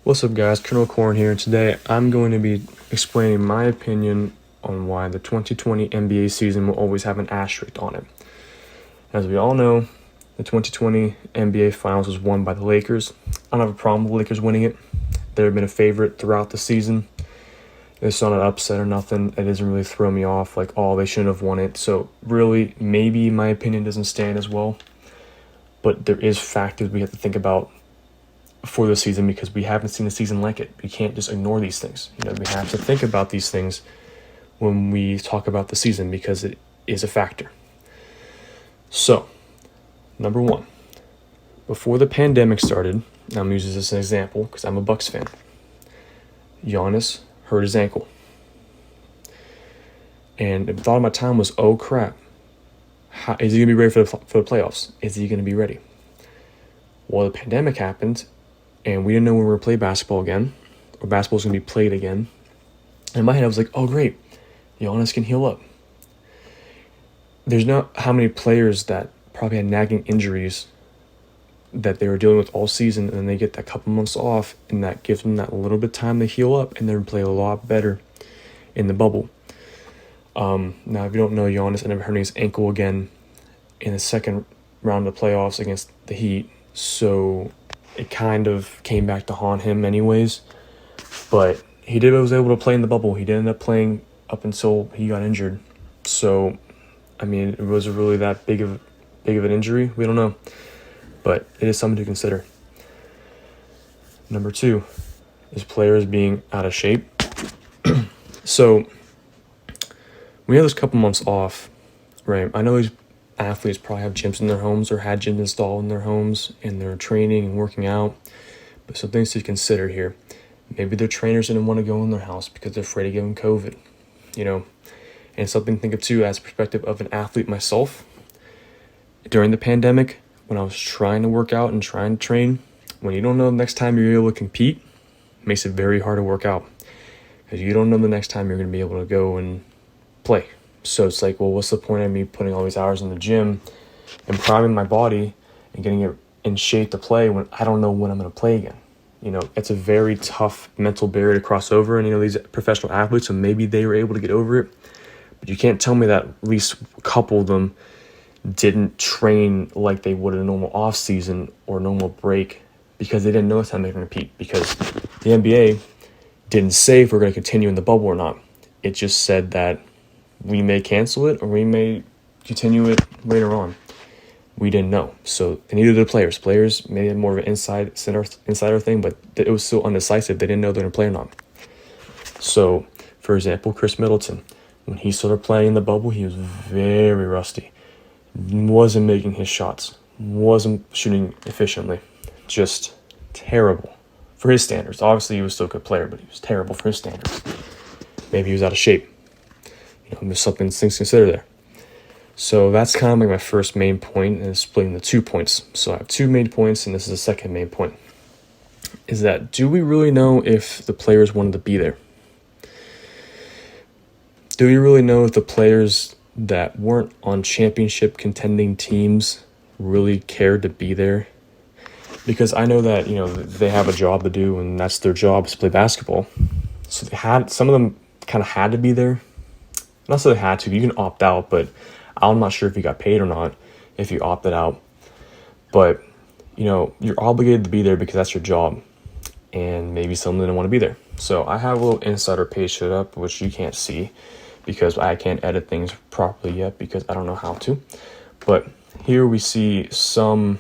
What's up, guys? Colonel Corn here, and today I'm going to be explaining my opinion on why the 2020 NBA season will always have an asterisk on it. As we all know, the 2020 NBA Finals was won by the Lakers. I don't have a problem with the Lakers winning it. They've been a favorite throughout the season. It's not an upset or nothing. It doesn't really throw me off like, oh, they shouldn't have won it. So really, maybe my opinion doesn't stand as well. But there is factors we have to think about for the season because we haven't seen a season like it. We can't just ignore these things. We have to think about these things when we talk about the season because it is a factor. So, number one, before the pandemic started, I'm going to use this as an example because I'm a Bucks fan. Giannis hurt his ankle. And the thought of my time was, oh crap, is he going to be ready for the playoffs? Is he going to be ready? Well, the pandemic happened, and we didn't know when we were going to play basketball again, or basketball was going to be played again. And in my head, I was like, oh, great, Giannis can heal up. There's not how many players that probably had nagging injuries that they were dealing with all season, and then they get that couple months off, and that gives them that little bit of time to heal up, and then play a lot better in the bubble. Now, if you don't know, Giannis ended up hurting his ankle again in the second round of the playoffs against the Heat, so it kind of came back to haunt him anyways. But he was able to play in the bubble. He did end up playing up until he got injured. So, I mean, was it really that big of an injury? We don't know. But it is something to consider. Number two is players being out of shape. So, we have this couple months off, right? I know these athletes probably have gyms in their homes or had gyms installed in their homes and they're training and working out. But some things to consider here. Maybe their trainers didn't want to go in their house because they're afraid of getting COVID, And something to think of too as a perspective of an athlete myself. During the pandemic, when I was trying to work out and trying to train, when you don't know the next time you're able to compete, it makes it very hard to work out. Because you don't know the next time you're going to be able to go and play. So it's like, well, what's the point of me putting all these hours in the gym and priming my body and getting it in shape to play when I don't know when I'm going to play again? It's a very tough mental barrier to cross over. And, these professional athletes, so maybe they were able to get over it. But you can't tell me that at least a couple of them didn't train like they would in a normal off season or normal break because they didn't know what time they were going to compete. Because the NBA didn't say if we're going to continue in the bubble or not. It just said that we may cancel it or we may continue it later on. We didn't know. So, and neither did the players. Players may have more of an insider thing, but it was still undecisive. They didn't know they were going to play or not. So, for example, Chris Middleton, when he started playing in the bubble, he was very rusty. Wasn't making his shots. Wasn't shooting efficiently. Just terrible for his standards. Obviously, he was still a good player, but he was terrible for his standards. Maybe he was out of shape. There's things to consider there. So that's kind of like my first main point, and splitting the 2 points. So I have 2 main points, and this is the second main point. Is that, do we really know if the players wanted to be there? Do we really know if the players that weren't on championship contending teams really cared to be there? Because I know that, they have a job to do, and that's their job is to play basketball. So some of them kind of had to be there. Not so they had to. You can opt out, but I'm not sure if you got paid or not if you opted out. But, you're obligated to be there because that's your job. And maybe some didn't want to be there. So I have a little insider page set up, which you can't see because I can't edit things properly yet because I don't know how to. But here we see some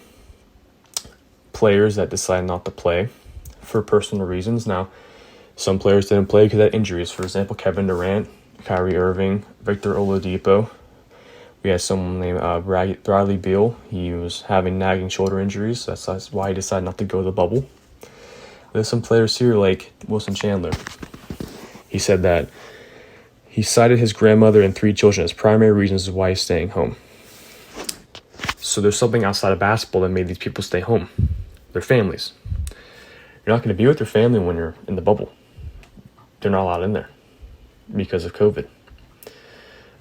players that decide not to play for personal reasons. Now, some players didn't play because of injuries. For example, Kevin Durant, Kyrie Irving, Victor Oladipo. We had someone named Bradley Beal. He was having nagging shoulder injuries. So that's why he decided not to go to the bubble. There's some players here like Wilson Chandler. He said that he cited his grandmother and 3 children as primary reasons why he's staying home. So there's something outside of basketball that made these people stay home. Their families. You're not going to be with your family when you're in the bubble. They're not allowed in there because of COVID.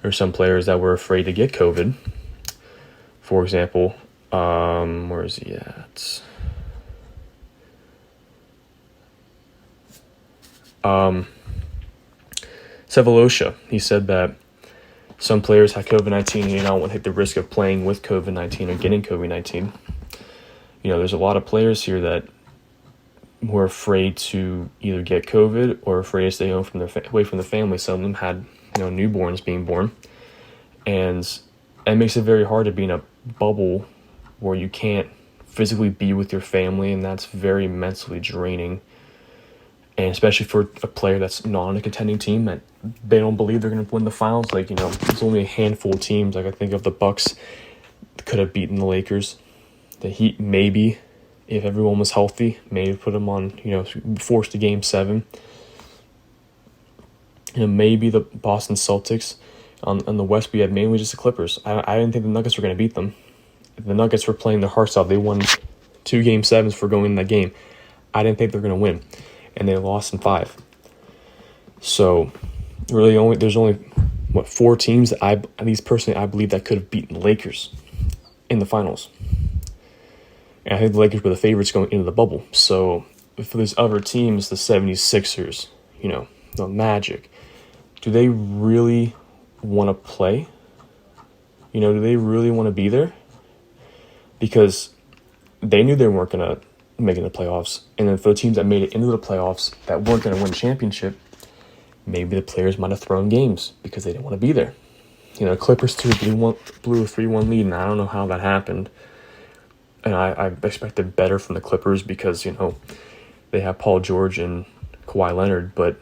There's some players that were afraid to get COVID. For example, where is he at? Sevolosha, he said that some players had COVID-19 and you don't want to take the risk of playing with COVID-19 or getting COVID-19. There's a lot of players here that were afraid to either get COVID or afraid to stay home from away from their family. Some of them had, newborns being born. And it makes it very hard to be in a bubble where you can't physically be with your family, and that's very mentally draining. And especially for a player that's not on a contending team, that they don't believe they're going to win the finals. There's only a handful of teams. I think of the Bucks could have beaten the Lakers. The Heat, maybe, if everyone was healthy, maybe put them on, forced to Game 7. Maybe the Boston Celtics. On the West, we had mainly just the Clippers. I didn't think the Nuggets were going to beat them. The Nuggets were playing their hearts out. They won 2 Game 7s for going in that game. I didn't think they were going to win, and they lost in 5. So, really, there's only 4 teams that at least personally, I believe that could have beaten the Lakers in the finals. And I think the Lakers were the favorites going into the bubble. So, for these other teams, the 76ers, the Magic, do they really want to play? Do they really want to be there? Because they knew they weren't going to make it in the playoffs. And then for the teams that made it into the playoffs that weren't going to win a championship, maybe the players might have thrown games because they didn't want to be there. Clippers too blew a 3-1 lead, and I don't know how that happened. And I expected better from the Clippers because, they have Paul George and Kawhi Leonard, but,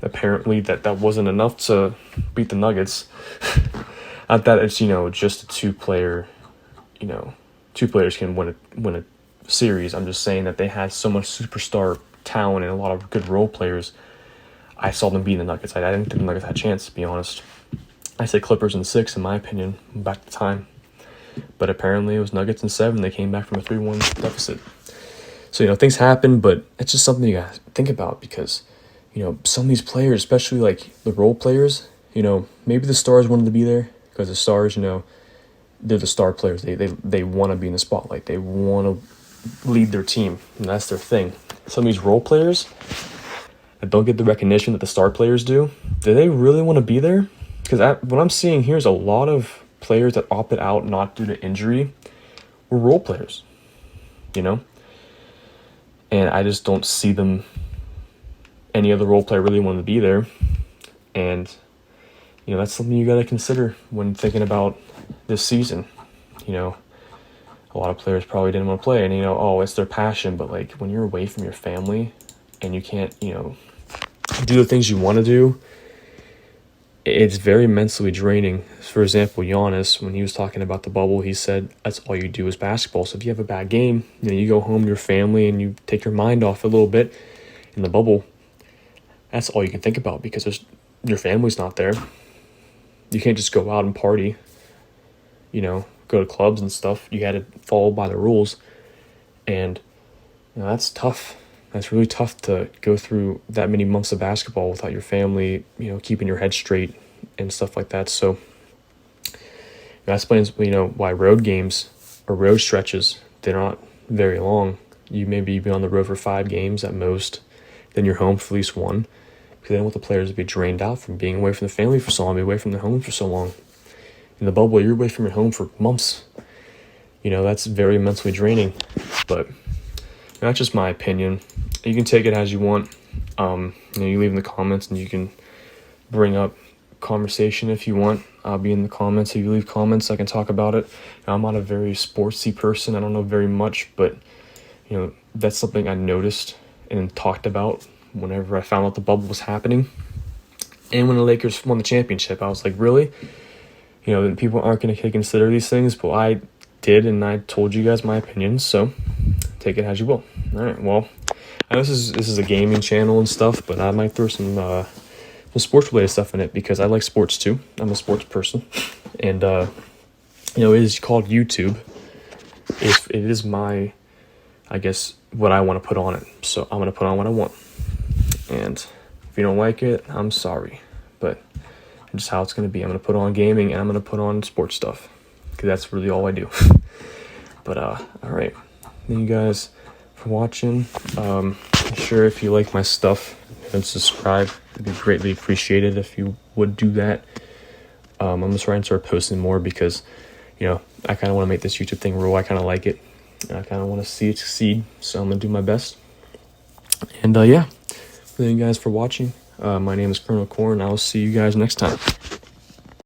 apparently that wasn't enough to beat the Nuggets. Not that it's, just a 2-player, 2 players can win a series. I'm just saying that they had so much superstar talent and a lot of good role players. I saw them beating the Nuggets. I didn't think the Nuggets had a chance, to be honest. I said Clippers in 6, in my opinion, back to time. But apparently it was Nuggets in 7. They came back from a 3-1 deficit. So, things happen, but it's just something you gotta think about because, some of these players, especially like the role players, maybe the stars wanted to be there because the stars, they're the star players. They want to be in the spotlight. They want to lead their team, and that's their thing. Some of these role players that don't get the recognition that the star players do they really want to be there? Because what I'm seeing here is a lot of players that opted out not due to injury were role players, and I just don't see any other role player really wanting to be there. And that's something you got to consider when thinking about this season. A lot of players probably didn't want to play, and it's their passion, but when you're away from your family and you can't do the things you want to do, it's very mentally draining. For example, Giannis, when he was talking about the bubble, he said that's all you do is basketball. So if you have a bad game, you go home to your family and you take your mind off a little bit. In the bubble, that's all you can think about because your family's not there. You can't just go out and party, go to clubs and stuff. You had to follow by the rules. And that's tough. That's really tough to go through that many months of basketball without your family, keeping your head straight and stuff like that. So that explains, why road games or road stretches, they're not very long. You maybe be on the road for 5 games at most, then you're home for at least 1. Because they don't want the players to be drained out from being away from the family for so long, be away from their home for so long. In the bubble, you're away from your home for months. That's very mentally draining. But that's just my opinion. You can take it as you want. You leave in the comments and you can bring up conversation if you want. I'll be in the comments. If you leave comments, I can talk about it. I'm not a very sportsy person. I don't know very much, but that's something I noticed and talked about whenever I found out the bubble was happening. And when the Lakers won the championship, I was like, really? People aren't going to consider these things, but I did, and I told you guys my opinion, so take it as you will. All right, well, I know this is a gaming channel and stuff, but I might throw some sports-related stuff in it because I like sports too. I'm a sports person, and it is called YouTube. It is my, I guess, what I want to put on it. So I'm going to put on what I want, and if you don't like it, I'm sorry, but just how it's going to be. I'm going to put on gaming and I'm going to put on sports stuff because that's really all I do. But all right, thank you guys for for watching. Sure, if you like my stuff and subscribe, it'd be greatly appreciated if you would do that. I'm just trying to start posting more because, you know, I kind of want to make this YouTube thing real. I kind of like it. I kind of want to see it succeed, so I'm gonna do my best. And yeah, thank you guys for watching. My name is Colonel Corn. I will see you guys next time.